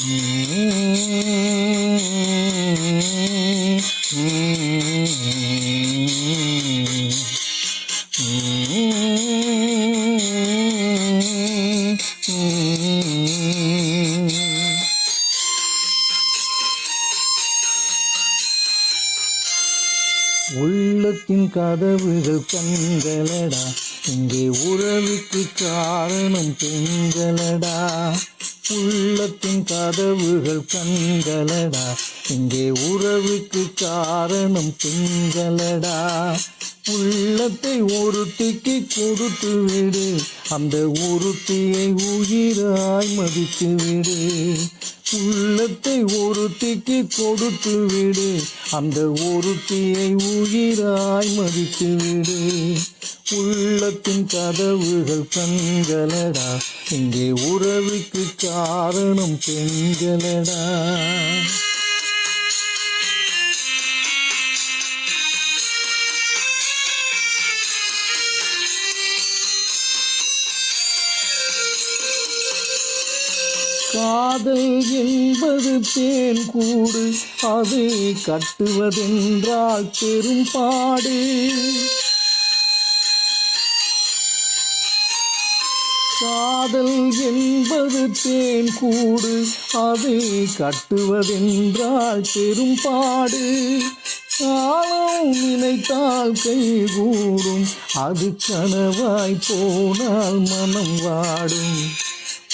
உள்ளத்தின் கதவுகள் கண்களடா, இங்கே உறவுக்கு காரணம் பெண்களடா. உள்ளத்தின் கதவுகள் கண்களடா, இங்கே உறவுக்கு காரணம் பெண்களடா. உள்ளத்தை ஒருத்திக்கு கொடுத்து விடு, அந்த ஒருத்தியை உயிராய் மதித்து விடு. உள்ளத்தை ஒருத்திக்கு கொடுத்து விடு, அந்த ஒருத்தியை உயிராய் மதித்து விடு. உள்ளத்தின் கதவுகள் கண்களடா, இங்கே உறவுக்கு காரணம் பெண்களடா. காதல் என்பது தேன் கூடு, அது கட்டுவதென்றால் பெரும்பாடு. காதல் என்பது தேன் கூடு, அது கட்டுவதென்றால் பெரும்பாடு. காலம் நினைத்தால் கைகூடும், அது கனவாய் போனால் மனம் வாடும்.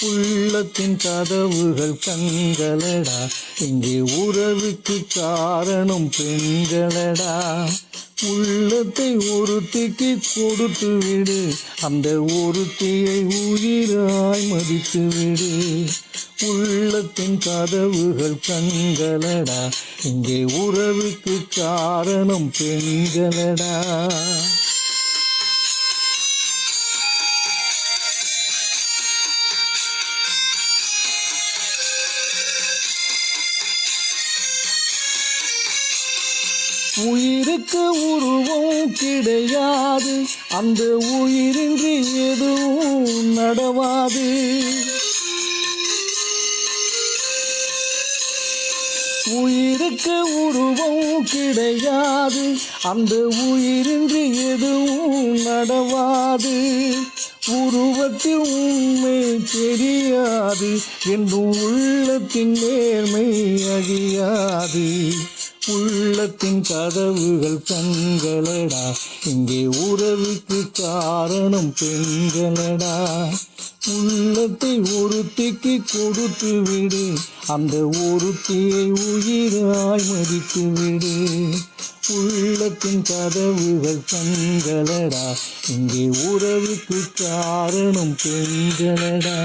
உள்ளத்தின் கதவுகள் கண்களடா, இங்கே உறவுக்கு காரணம் பெண்களடா. உள்ளத்தை ஒருத்திக்கு கொடுத்து விடு, அந்த ஒருத்தியை உயிராய் மதித்து விடு. உள்ளத்தின் கதவுகள் கண்களடா, இங்கே உறவுக்கு காரணம் பெண்களடா. உயிருக்கு உருவம் கிடையாது, அந்த உயிரின்றி எதுவும் நடவாது. உயிருக்கு உருவம் கிடையாது, அந்த உயிரின்றி எதுவும் நடவாது. உருவத்தில் உண்மை தெரியாது, என்றும் உள்ளத்தின் நேர்மை அழியாது. உள்ளத்தின் கதவுகள் கண்களடா, இங்கே உறவுக்கு காரணம் பெண்களடா. உள்ளத்தை ஒருத்திக்கு கொடுத்து விடு, அந்த ஒருத்தியை உயிராய் மதித்து விடு. உள்ளத்தின் கதவுகள் கண்களடா, இங்கே உறவுக்கு காரணம் பெண்களடா.